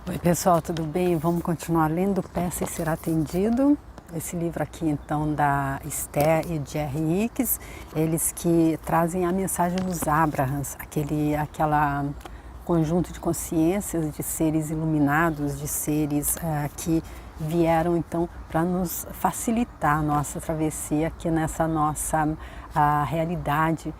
Oi pessoal, tudo bem? Vamos continuar lendo Peça e Ser Atendido. Esse livro aqui então da Esther e Jerry Hicks, eles que trazem a mensagem dos Abrahams, aquela conjunto de consciências, de seres iluminados, de seres que vieram então para nos facilitar a nossa travessia aqui nessa nossa realidade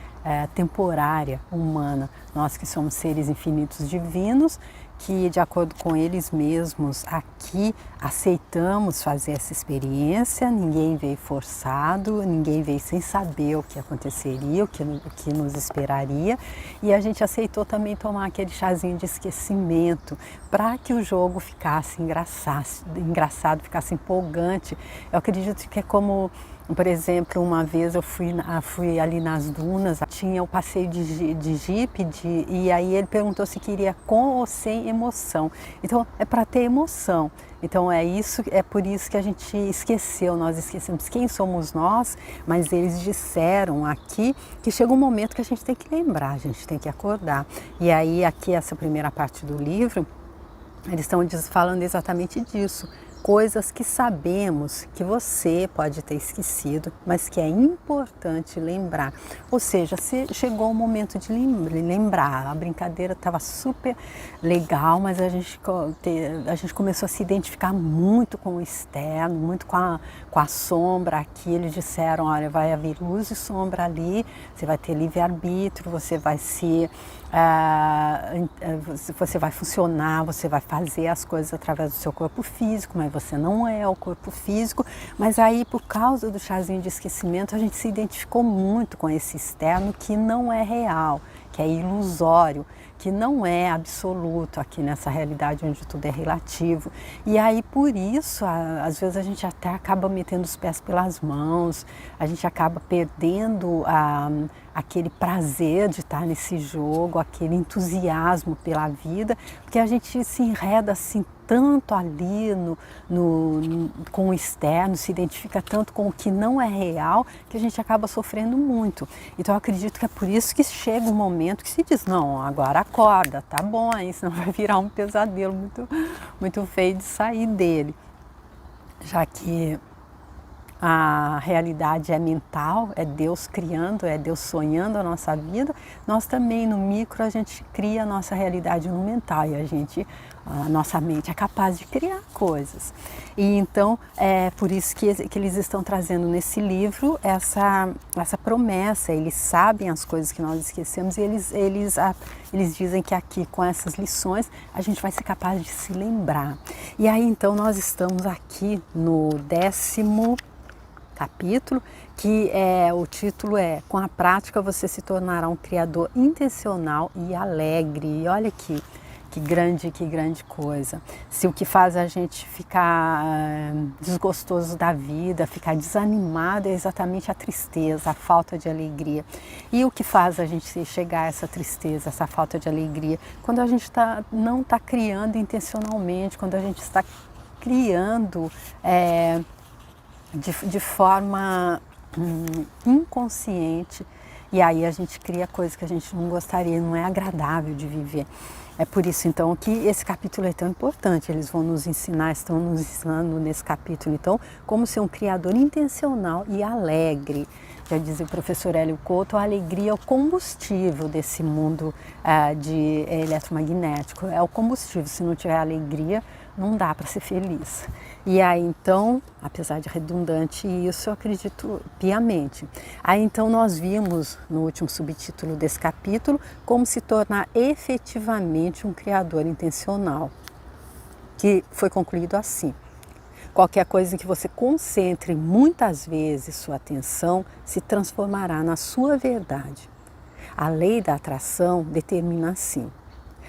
temporária humana. Nós que somos seres infinitos divinos, que de acordo com eles mesmos aqui aceitamos fazer essa experiência, ninguém veio forçado, ninguém veio sem saber o que aconteceria, o que nos esperaria, e a gente aceitou também tomar aquele chazinho de esquecimento para que o jogo ficasse engraçado, ficasse empolgante. Eu acredito que é como, por exemplo, uma vez eu fui ali nas dunas, tinha o passeio de jipe, e aí ele perguntou se queria com ou sem emoção. Então é para ter emoção. Então é por isso que a gente esqueceu, nós esquecemos quem somos nós, mas eles disseram aqui que chega um momento que a gente tem que lembrar, a gente tem que acordar. E aí aqui essa primeira parte do livro, eles estão falando exatamente disso. Coisas que sabemos que você pode ter esquecido, mas que é importante lembrar. Ou seja, chegou o momento de lembrar. A brincadeira estava super legal, mas a gente começou a se identificar muito com o externo, muito com a sombra. Aqui eles disseram, olha, vai haver luz e sombra ali, você vai ter livre-arbítrio, você vai você vai funcionar, você vai fazer as coisas através do seu corpo físico, mas você não é o corpo físico. Mas aí, por causa do chazinho de esquecimento, a gente se identificou muito com esse externo que não é real, que é ilusório, que não é absoluto aqui nessa realidade onde tudo é relativo. E aí, por isso, às vezes a gente até acaba metendo os pés pelas mãos, a gente acaba perdendo aquele prazer de estar nesse jogo, aquele entusiasmo pela vida, porque a gente se enreda assim tanto ali com o externo, se identifica tanto com o que não é real, que a gente acaba sofrendo muito. Então eu acredito que é por isso que chega um momento que se diz, não, agora acorda, tá bom aí, senão vai virar um pesadelo muito, muito feio de sair dele. Já que a realidade é mental, é Deus criando, é Deus sonhando a nossa vida, nós também no micro a gente cria a nossa realidade no mental e a nossa mente é capaz de criar coisas. E então é por isso que eles estão trazendo nesse livro essa promessa, eles sabem as coisas que nós esquecemos e eles dizem que aqui com essas lições a gente vai ser capaz de se lembrar. E aí então nós estamos aqui no 10º capítulo, que o título é Com a prática você se tornará um criador intencional e alegre. E olha que grande coisa. Se o que faz a gente ficar desgostoso da vida, ficar desanimado é exatamente a tristeza, a falta de alegria. E o que faz a gente chegar a essa tristeza, essa falta de alegria? Quando a gente não está criando intencionalmente, quando a gente está criando de forma inconsciente, e aí a gente cria coisas que a gente não gostaria, não é agradável de viver. É por isso então que esse capítulo é tão importante, eles vão nos ensinar, estão nos ensinando nesse capítulo então, como ser um criador intencional e alegre. Já dizia o professor Hélio Couto, a alegria é o combustível desse mundo eletromagnético, é o combustível, se não tiver alegria, não dá para ser feliz. E aí então, apesar de redundante isso, eu acredito piamente. Aí então nós vimos no último subtítulo desse capítulo como se tornar efetivamente um criador intencional, que foi concluído assim. Qualquer coisa em que você concentre muitas vezes sua atenção se transformará na sua verdade. A lei da atração determina assim.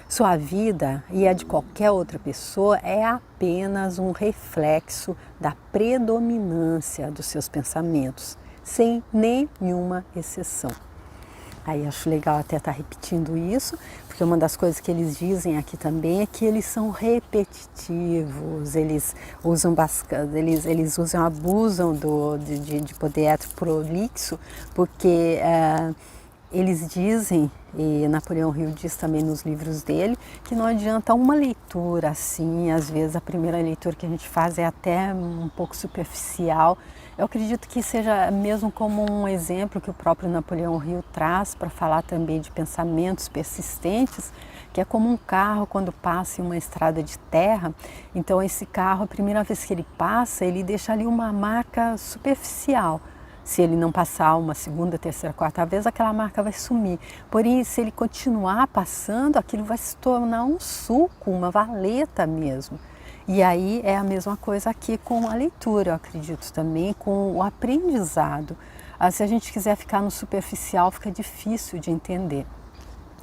Sua vida e a de qualquer outra pessoa é apenas um reflexo da predominância dos seus pensamentos, sem nenhuma exceção. Aí acho legal até estar repetindo isso, porque uma das coisas que eles dizem aqui também é que eles são repetitivos, eles usam bastante, eles abusam de poder prolixo, porque Eles dizem, e Napoleão Hill diz também nos livros dele, que não adianta uma leitura assim, às vezes a primeira leitura que a gente faz é até um pouco superficial. Eu acredito que seja mesmo como um exemplo que o próprio Napoleão Hill traz para falar também de pensamentos persistentes, que é como um carro quando passa em uma estrada de terra. Então esse carro, a primeira vez que ele passa, ele deixa ali uma marca superficial. Se ele não passar uma segunda, terceira, quarta vez, aquela marca vai sumir. Porém, se ele continuar passando, aquilo vai se tornar um suco, uma valeta mesmo. E aí é a mesma coisa aqui com a leitura, eu acredito também, com o aprendizado. Se a gente quiser ficar no superficial, fica difícil de entender.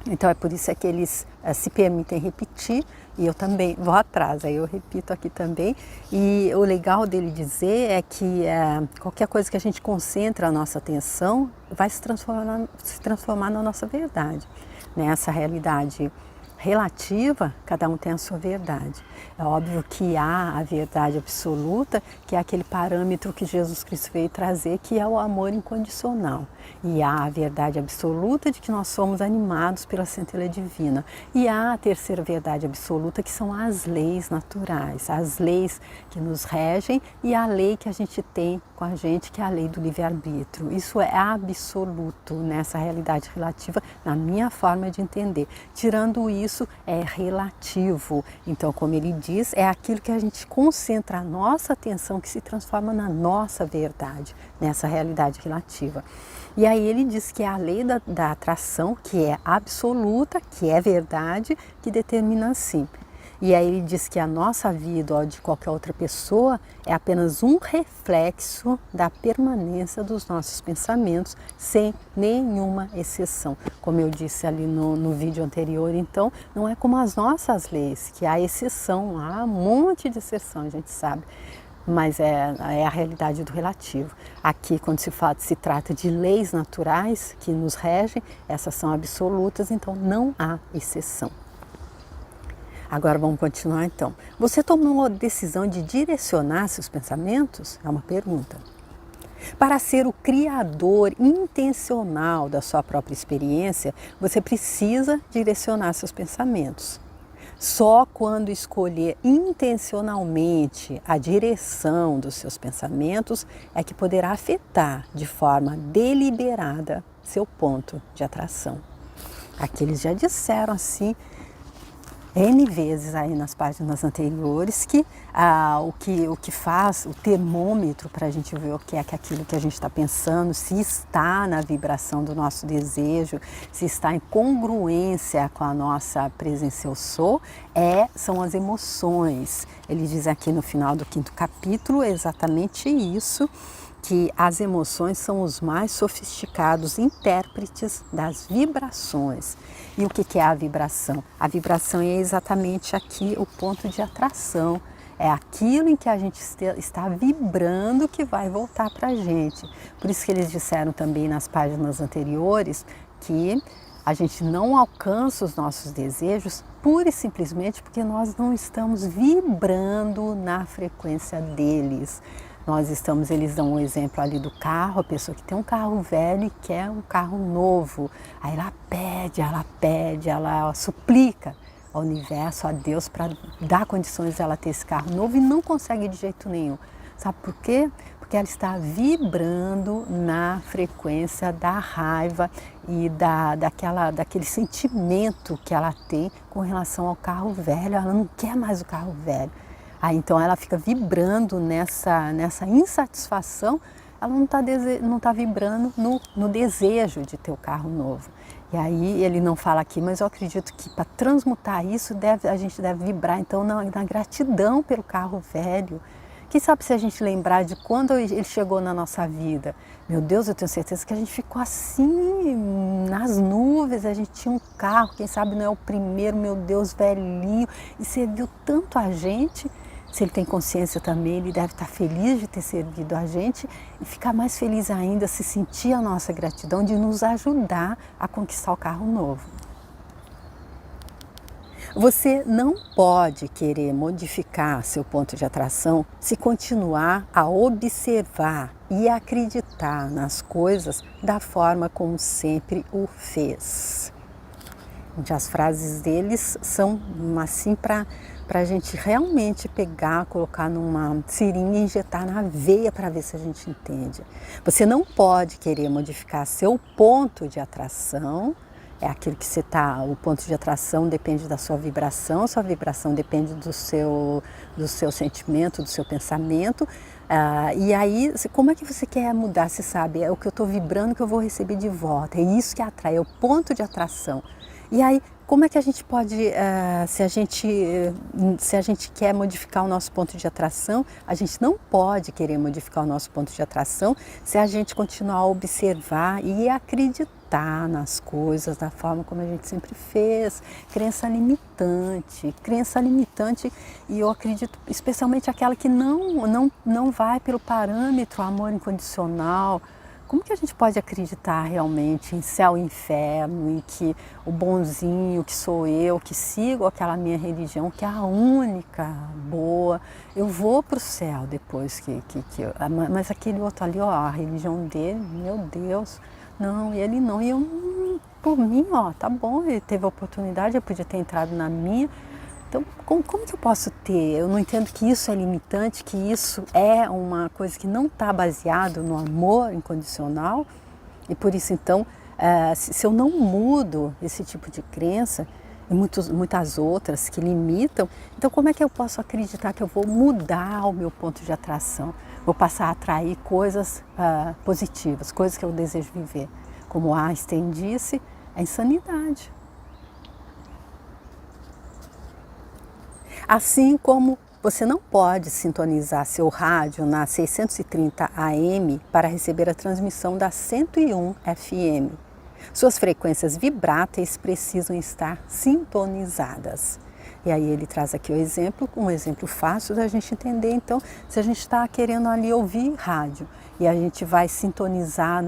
Então é por isso é que eles se permitem repetir, e eu também vou atrás, aí eu repito aqui também. E o legal dele dizer é que qualquer coisa que a gente concentra a nossa atenção vai se transformar na nossa verdade. Nessa realidade relativa, cada um tem a sua verdade. É óbvio que há a verdade absoluta, que é aquele parâmetro que Jesus Cristo veio trazer, que é o amor incondicional. E há a verdade absoluta de que nós somos animados pela centelha divina. E há a terceira verdade absoluta, que são as leis naturais, as leis que nos regem e a lei que a gente tem com a gente, que é a lei do livre-arbítrio. Isso é absoluto nessa realidade relativa, na minha forma de entender. Tirando isso, é relativo. Então, como ele diz, é aquilo que a gente concentra a nossa atenção, que se transforma na nossa verdade, nessa realidade relativa. E aí ele diz que é a lei da atração, que é absoluta, que é verdade, que determina assim. E aí ele diz que a nossa vida ou de qualquer outra pessoa é apenas um reflexo da permanência dos nossos pensamentos, sem nenhuma exceção. Como eu disse ali no vídeo anterior, então, não é como as nossas leis, que há exceção, há um monte de exceção, a gente sabe. Mas é a realidade do relativo. Aqui, quando se trata de leis naturais que nos regem, essas são absolutas, então não há exceção. Agora vamos continuar então. Você tomou a decisão de direcionar seus pensamentos? É uma pergunta. Para ser o criador intencional da sua própria experiência, você precisa direcionar seus pensamentos. Só quando escolher intencionalmente a direção dos seus pensamentos é que poderá afetar de forma deliberada seu ponto de atração. Aqui eles já disseram assim N vezes aí nas páginas anteriores que o que faz o termômetro para a gente ver o que é aquilo que a gente está pensando, se está na vibração do nosso desejo, se está em congruência com a nossa presença eu sou, são as emoções. Ele diz aqui no final do 5º capítulo exatamente isso, que as emoções são os mais sofisticados intérpretes das vibrações. E o que é a vibração? A vibração é exatamente aqui o ponto de atração. É aquilo em que a gente está vibrando que vai voltar para a gente. Por isso que eles disseram também nas páginas anteriores que a gente não alcança os nossos desejos pura e simplesmente porque nós não estamos vibrando na frequência deles. Eles dão um exemplo ali do carro, a pessoa que tem um carro velho e quer um carro novo. Aí ela pede, ela suplica ao universo, a Deus, para dar condições de ela ter esse carro novo e não consegue de jeito nenhum. Sabe por quê? Porque ela está vibrando na frequência da raiva e daquele sentimento que ela tem com relação ao carro velho. Ela não quer mais o carro velho. Então ela fica vibrando nessa insatisfação, ela não tá vibrando no desejo de ter o carro novo. E aí ele não fala aqui, mas eu acredito que para transmutar isso a gente deve vibrar então na gratidão pelo carro velho. Quem sabe se a gente lembrar de quando ele chegou na nossa vida. Meu Deus, eu tenho certeza que a gente ficou assim, nas nuvens, a gente tinha um carro, quem sabe não é o primeiro, meu Deus, velhinho, e serviu tanto a gente. Se ele tem consciência também, ele deve estar feliz de ter servido a gente e ficar mais feliz ainda se sentir a nossa gratidão de nos ajudar a conquistar o carro novo. Você não pode querer modificar seu ponto de atração se continuar a observar e acreditar nas coisas da forma como sempre o fez. As frases deles são assim para a gente realmente pegar, colocar numa seringa e injetar na veia para ver se a gente entende. Você não pode querer modificar seu ponto de atração, é aquilo que você está, o ponto de atração depende da sua vibração depende do seu sentimento, do seu pensamento. E aí, como é que você quer mudar? Você sabe, é o que eu estou vibrando que eu vou receber de volta, é isso que atrai, é o ponto de atração. E aí, como é que a gente pode, se a gente quer modificar o nosso ponto de atração, a gente não pode querer modificar o nosso ponto de atração se a gente continuar a observar e acreditar nas coisas da forma como a gente sempre fez. Crença limitante, e eu acredito especialmente aquela que não vai pelo parâmetro amor incondicional. Como que a gente pode acreditar realmente em céu e inferno, em que o bonzinho, que sou eu, que sigo aquela minha religião, que é a única boa, eu vou para o céu depois mas aquele outro ali, ó, a religião dele, meu Deus, não, ele não, e eu, por mim, ó, tá bom, ele teve a oportunidade, eu podia ter entrado na minha. Então, como que eu posso ter? Eu não entendo que isso é limitante, que isso é uma coisa que não está baseado no amor incondicional. E por isso, então, se eu não mudo esse tipo de crença, e muitas outras que limitam, então como é que eu posso acreditar que eu vou mudar o meu ponto de atração? Vou passar a atrair coisas positivas, coisas que eu desejo viver. Como Einstein disse, é insanidade. Assim como você não pode sintonizar seu rádio na 630 AM para receber a transmissão da 101 FM. Suas frequências vibráteis precisam estar sintonizadas. E aí ele traz aqui um exemplo fácil da gente entender. Então, se a gente está querendo ali ouvir rádio e a gente vai sintonizar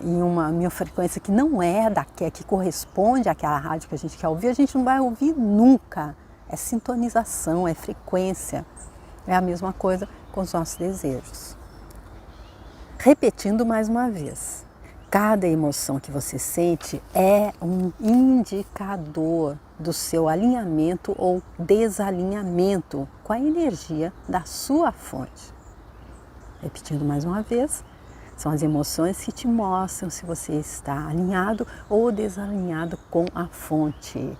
em uma frequência que não é que corresponde àquela rádio que a gente quer ouvir, a gente não vai ouvir nunca. É sintonização, é frequência. É a mesma coisa com os nossos desejos. Repetindo mais uma vez, cada emoção que você sente é um indicador do seu alinhamento ou desalinhamento com a energia da sua fonte. Repetindo mais uma vez, são as emoções que te mostram se você está alinhado ou desalinhado com a fonte.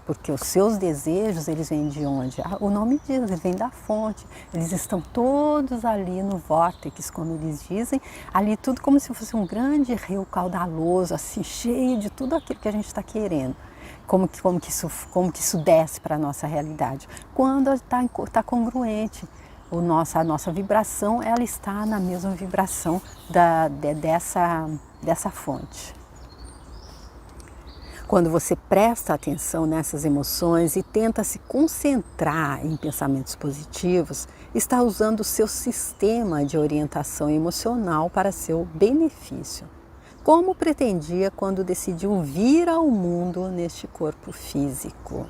Porque os seus desejos, eles vêm de onde? O nome diz, eles vêm da fonte. Eles estão todos ali no vórtice, como eles dizem. Ali tudo como se fosse um grande rio caudaloso, assim, cheio de tudo aquilo que a gente está querendo. Como que isso desce para a nossa realidade? Quando está congruente. A nossa vibração, ela está na mesma vibração dessa fonte. Quando você presta atenção nessas emoções e tenta se concentrar em pensamentos positivos, está usando o seu sistema de orientação emocional para seu benefício, como pretendia quando decidiu vir ao mundo neste corpo físico.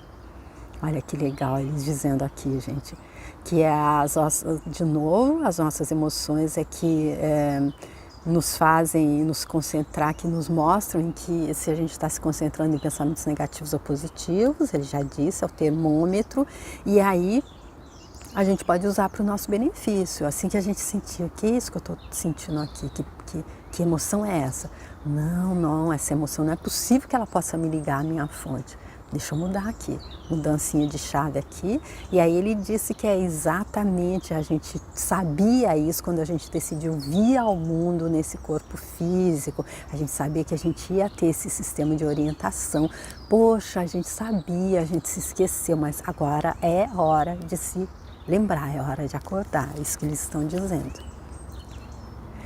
Olha que legal eles dizendo aqui, gente, que de novo, as nossas emoções é que nos fazem nos concentrar, que nos mostram que se a gente está se concentrando em pensamentos negativos ou positivos, ele já disse, é o termômetro, e aí a gente pode usar para o nosso benefício. Assim que a gente sentir, o que é isso que eu estou sentindo aqui, que emoção é essa? Não, essa emoção não é possível que ela possa me ligar à minha fonte. Deixa eu mudar aqui, mudancinha de chave aqui. E aí ele disse que é exatamente, a gente sabia isso quando a gente decidiu vir ao mundo nesse corpo físico. A gente sabia que a gente ia ter esse sistema de orientação. Poxa, a gente sabia, a gente se esqueceu, mas agora é hora de se lembrar, é hora de acordar, é isso que eles estão dizendo.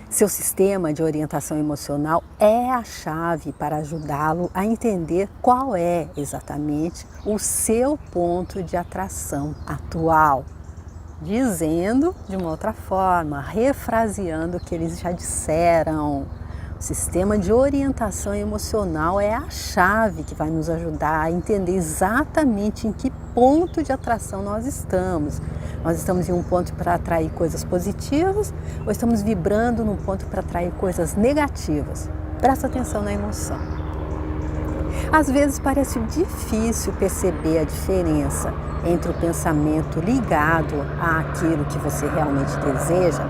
Seu sistema de orientação emocional é a chave para ajudá-lo a entender qual é exatamente o seu ponto de atração atual. Dizendo de uma outra forma, refraseando o que eles já disseram. O sistema de orientação emocional é a chave que vai nos ajudar a entender exatamente em que ponto de atração nós estamos. Nós estamos em um ponto para atrair coisas positivas ou estamos vibrando num ponto para atrair coisas negativas? Presta atenção na emoção. Às vezes parece difícil perceber a diferença entre o pensamento ligado àquilo que você realmente deseja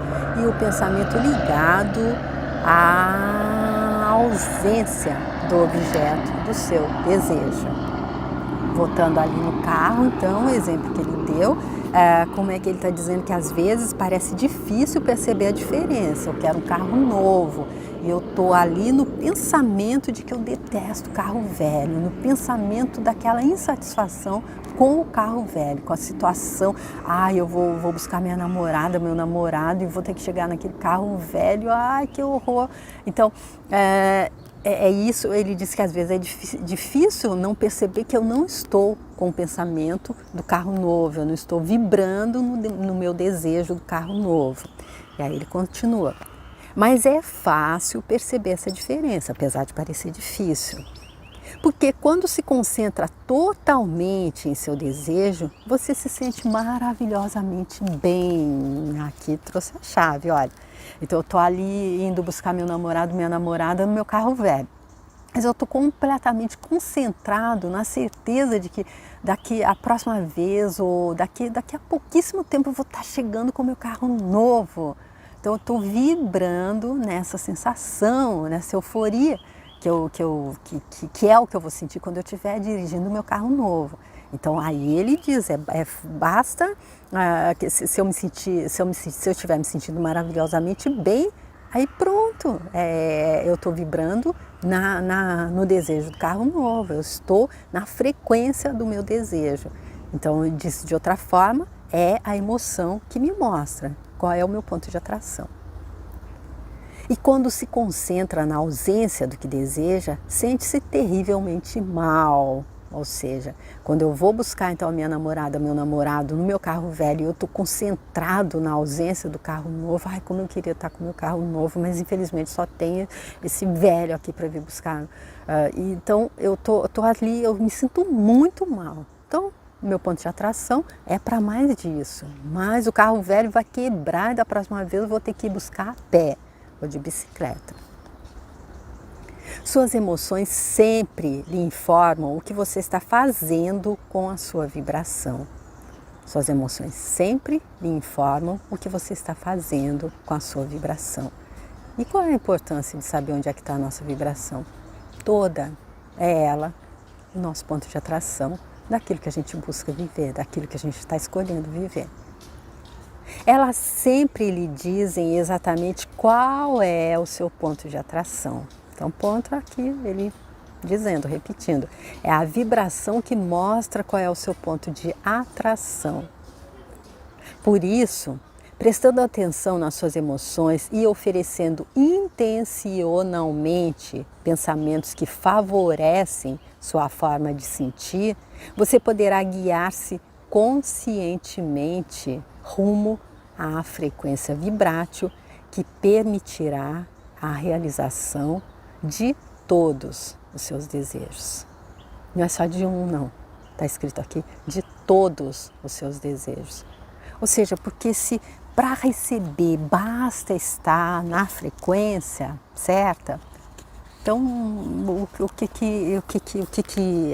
e o pensamento ligado à ausência do objeto do seu desejo. Voltando ali no carro, então, o exemplo que ele deu, como é que ele está dizendo que às vezes parece difícil perceber a diferença. Eu quero um carro novo e eu estou ali no pensamento de que eu detesto carro velho, no pensamento daquela insatisfação com o carro velho, com a situação, eu vou buscar minha namorada, meu namorado e vou ter que chegar naquele carro velho, que horror. Então, é isso, ele disse que às vezes é difícil não perceber que eu não estou com o pensamento do carro novo, eu não estou vibrando no meu desejo do carro novo. E aí ele continua. Mas é fácil perceber essa diferença, apesar de parecer difícil. Porque quando se concentra totalmente em seu desejo, você se sente maravilhosamente bem. Aqui trouxe a chave, olha. Então eu estou ali indo buscar meu namorado, minha namorada no meu carro velho. Mas eu estou completamente concentrado na certeza de que daqui a próxima vez ou daqui a pouquíssimo tempo eu vou estar chegando com o meu carro novo. Então eu estou vibrando nessa sensação, nessa euforia que é o que eu vou sentir quando eu estiver dirigindo o meu carro novo. Então aí ele diz, basta se eu estiver me sentindo maravilhosamente bem, aí pronto, eu estou vibrando no desejo do carro novo, eu estou na frequência do meu desejo. Então, disse de outra forma, é a emoção que me mostra qual é o meu ponto de atração. E quando se concentra na ausência do que deseja, sente-se terrivelmente mal. Ou seja, quando eu vou buscar então a minha namorada, meu namorado no meu carro velho e eu estou concentrado na ausência do carro novo, como eu queria estar com o meu carro novo, mas infelizmente só tem esse velho aqui para vir buscar. Então eu tô ali, eu me sinto muito mal. Então, meu ponto de atração é para mais disso. Mas o carro velho vai quebrar e da próxima vez eu vou ter que ir buscar a pé ou de bicicleta. Suas emoções sempre lhe informam o que você está fazendo com a sua vibração. Suas emoções sempre lhe informam o que você está fazendo com a sua vibração. E qual é a importância de saber onde é que está a nossa vibração? Toda é ela, o nosso ponto de atração daquilo que a gente busca viver, daquilo que a gente está escolhendo viver. Elas sempre lhe dizem exatamente qual é o seu ponto de atração. Então, ponto aqui, ele dizendo, repetindo, é a vibração que mostra qual é o seu ponto de atração. Por isso, prestando atenção nas suas emoções e oferecendo intencionalmente pensamentos que favorecem sua forma de sentir, você poderá guiar-se conscientemente rumo à frequência vibrátil que permitirá a realização de todos os seus desejos. Não é só de um, não. Está escrito aqui, de todos os seus desejos. Ou seja, porque se para receber basta estar na frequência certa, então o que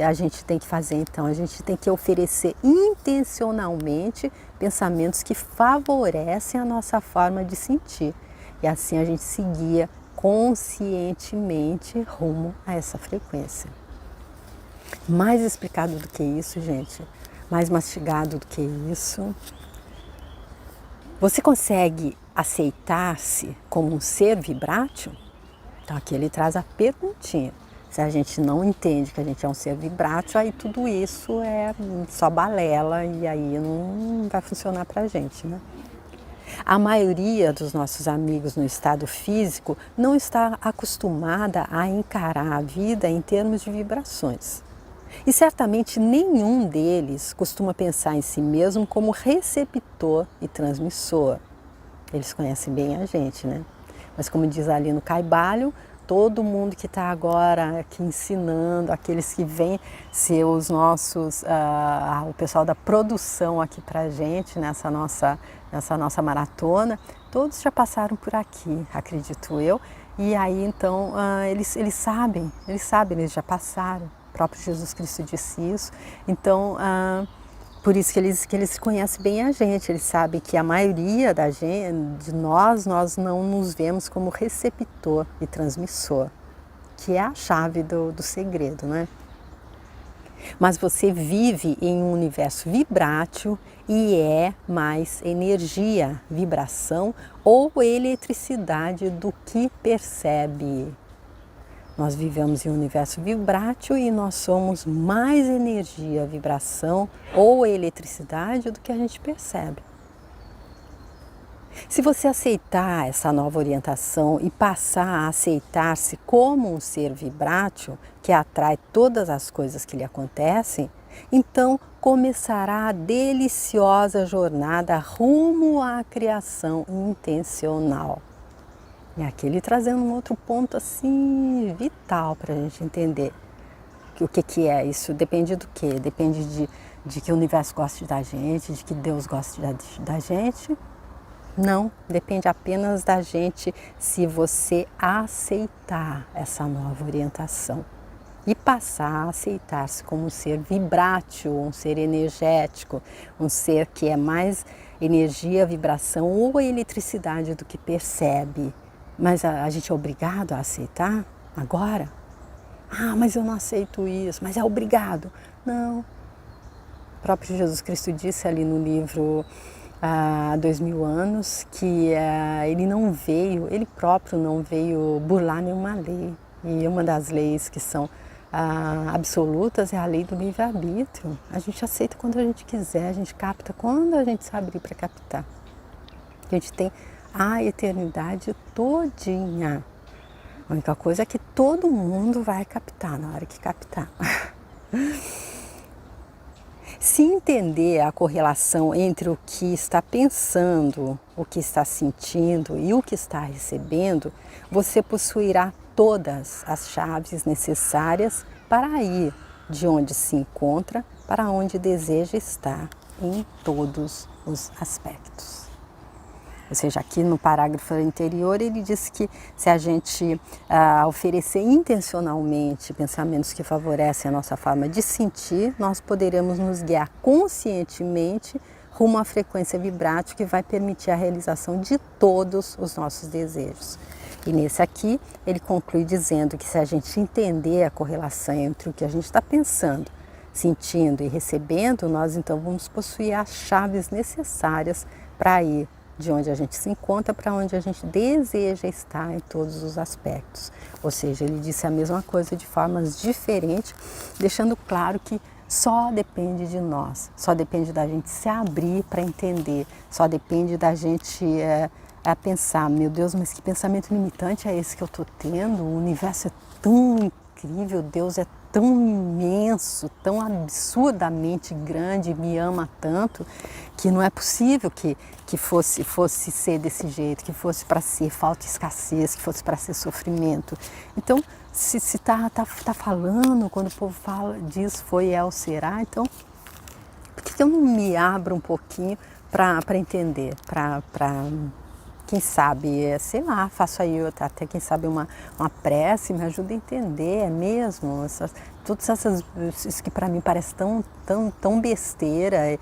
a gente tem que fazer então? A gente tem que oferecer intencionalmente pensamentos que favorecem a nossa forma de sentir. E assim a gente se guia conscientemente rumo a essa frequência. Mais explicado do que isso, gente, mais mastigado do que isso. Você consegue aceitar-se como um ser vibrátil? Então aqui ele traz a perguntinha. Se a gente não entende que a gente é um ser vibrátil, aí tudo isso é só balela e aí não vai funcionar pra gente, né? A maioria dos nossos amigos no estado físico não está acostumada a encarar a vida em termos de vibrações. E certamente nenhum deles costuma pensar em si mesmo como receptor e transmissor. Eles conhecem bem a gente, né? Mas como diz ali no Caibalho, todo mundo que está agora aqui ensinando, aqueles que vêm ser os nossos, o pessoal da produção aqui para a gente nessa nossa maratona, todos já passaram por aqui, acredito eu. E aí então eles sabem, eles já passaram. O próprio Jesus Cristo disse isso. Então por isso que eles conhecem bem a gente, eles sabem que a maioria de nós não nos vemos como receptor e transmissor, que é a chave do segredo, né? Mas você vive em um universo vibrátil e é mais energia, vibração ou eletricidade do que percebe. Nós vivemos em um universo vibrátil e nós somos mais energia, vibração ou eletricidade do que a gente percebe. Se você aceitar essa nova orientação e passar a aceitar-se como um ser vibrátil, que atrai todas as coisas que lhe acontecem, então começará a deliciosa jornada rumo à criação intencional. E aqui ele trazendo um outro ponto assim vital para a gente entender o que é isso. Depende do quê? Depende de que o universo goste da gente, de que Deus goste da gente. Não, depende apenas da gente se você aceitar essa nova orientação e passar a aceitar-se como um ser vibrátil, um ser energético, um ser que é mais energia, vibração ou eletricidade do que percebe. Mas a gente é obrigado a aceitar agora? Ah, mas eu não aceito isso, mas é obrigado. Não. O próprio Jesus Cristo disse ali no livro há 2000 anos que ele próprio não veio burlar nenhuma lei. E uma das leis que são absolutas é a lei do livre-arbítrio. A gente aceita quando a gente quiser, a gente capta quando a gente sabe abrir para captar. A gente tem a eternidade todinha. A única coisa é que todo mundo vai captar na hora que captar. Se entender a correlação entre o que está pensando, o que está sentindo e o que está recebendo, você possuirá todas as chaves necessárias para ir de onde se encontra para onde deseja estar em todos os aspectos. Ou seja, aqui no parágrafo anterior ele diz que se a gente oferecer intencionalmente pensamentos que favorecem a nossa forma de sentir, nós poderemos nos guiar conscientemente rumo à frequência vibrátil que vai permitir a realização de todos os nossos desejos. E nesse aqui ele conclui dizendo que se a gente entender a correlação entre o que a gente está pensando, sentindo e recebendo, nós então vamos possuir as chaves necessárias para ir de onde a gente se encontra para onde a gente deseja estar em todos os aspectos. Ou seja, ele disse a mesma coisa de formas diferentes, deixando claro que só depende de nós, só depende da gente se abrir para entender, só depende da gente pensar, meu Deus, mas que pensamento limitante é esse que eu estou tendo? O universo é tão incrível, Deus é tão imenso, tão absurdamente grande, me ama tanto, que não é possível que fosse ser desse jeito, que fosse para ser falta e escassez, que fosse para ser sofrimento. Então, se tá falando, quando o povo fala diz, foi, é ou será, então, por que eu não me abro um pouquinho para entender, para quem sabe, sei lá, faço aí até quem sabe uma prece, me ajuda a entender, é mesmo, todas isso que para mim parece tão besteira,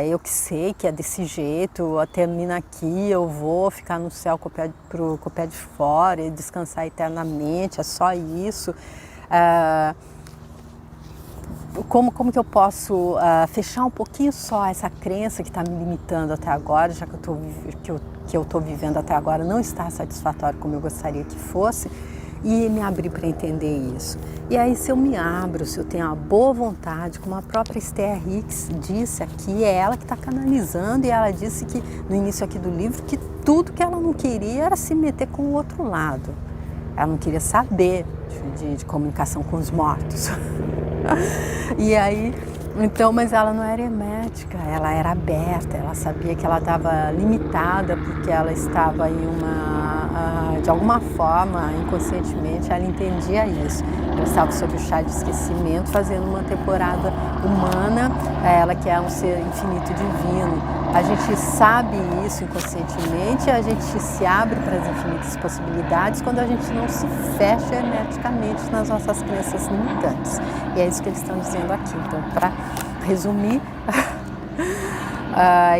eu que sei que é desse jeito, termina aqui, eu vou ficar no céu com o pé de fora e descansar eternamente, é só isso. Como que eu posso fechar um pouquinho só essa crença que está me limitando até agora, já que eu estou vivendo até agora não está satisfatório como eu gostaria que fosse, e me abrir para entender isso. E aí se eu me abro, se eu tenho uma boa vontade, como a própria Esther Hicks disse aqui, é ela que está canalizando, e ela disse que no início aqui do livro que tudo que ela não queria era se meter com o outro lado. Ela não queria saber de comunicação com os mortos. E aí, então, mas ela não era hermética, ela era aberta, ela sabia que ela estava limitada porque ela estava em de alguma forma, inconscientemente, ela entendia isso. Ela estava sob o chá de esquecimento, fazendo uma temporada humana, ela que é um ser infinito divino. A gente sabe isso inconscientemente, a gente se abre para as infinitas possibilidades quando a gente não se fecha hermeticamente nas nossas crenças limitantes. E é isso que eles estão dizendo aqui. Então, para resumir,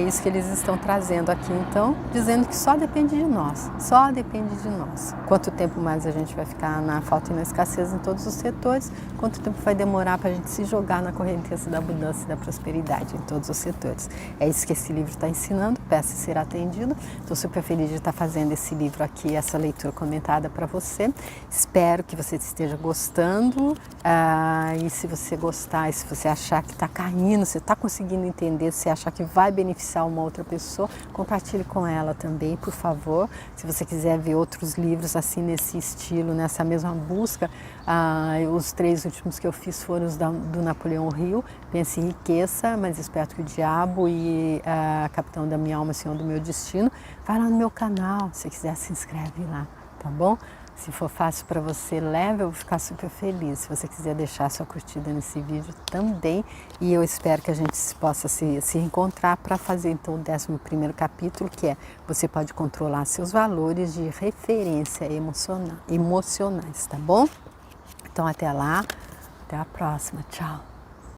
isso que eles estão trazendo aqui, então, dizendo que só depende de nós, só depende de nós. Quanto tempo mais a gente vai ficar na falta e na escassez em todos os setores, quanto tempo vai demorar para a gente se jogar na correnteza da abundância e da prosperidade em todos os setores. É isso que esse livro está ensinando, peça ser atendido. Estou super feliz de estar fazendo esse livro aqui, essa leitura comentada para você. Espero que você esteja gostando, e se você gostar, e se você achar que está caindo, você está conseguindo entender, se achar que vai beneficiar uma outra pessoa, compartilhe com ela também, por favor. Se você quiser ver outros livros assim nesse estilo, nessa mesma busca, os 3 últimos que eu fiz foram os do Napoleão Hill, Pense e Enriqueça, Mais Esperto que o Diabo e Capitão da Minha Alma, Senhor do Meu Destino. Vai lá no meu canal, se quiser se inscreve lá, tá bom? Se for fácil para você, leve, eu vou ficar super feliz. Se você quiser deixar sua curtida nesse vídeo também. E eu espero que a gente possa se encontrar para fazer então o 11º capítulo, que é você pode controlar seus valores de referência emocionais, tá bom? Então até lá, até a próxima, tchau!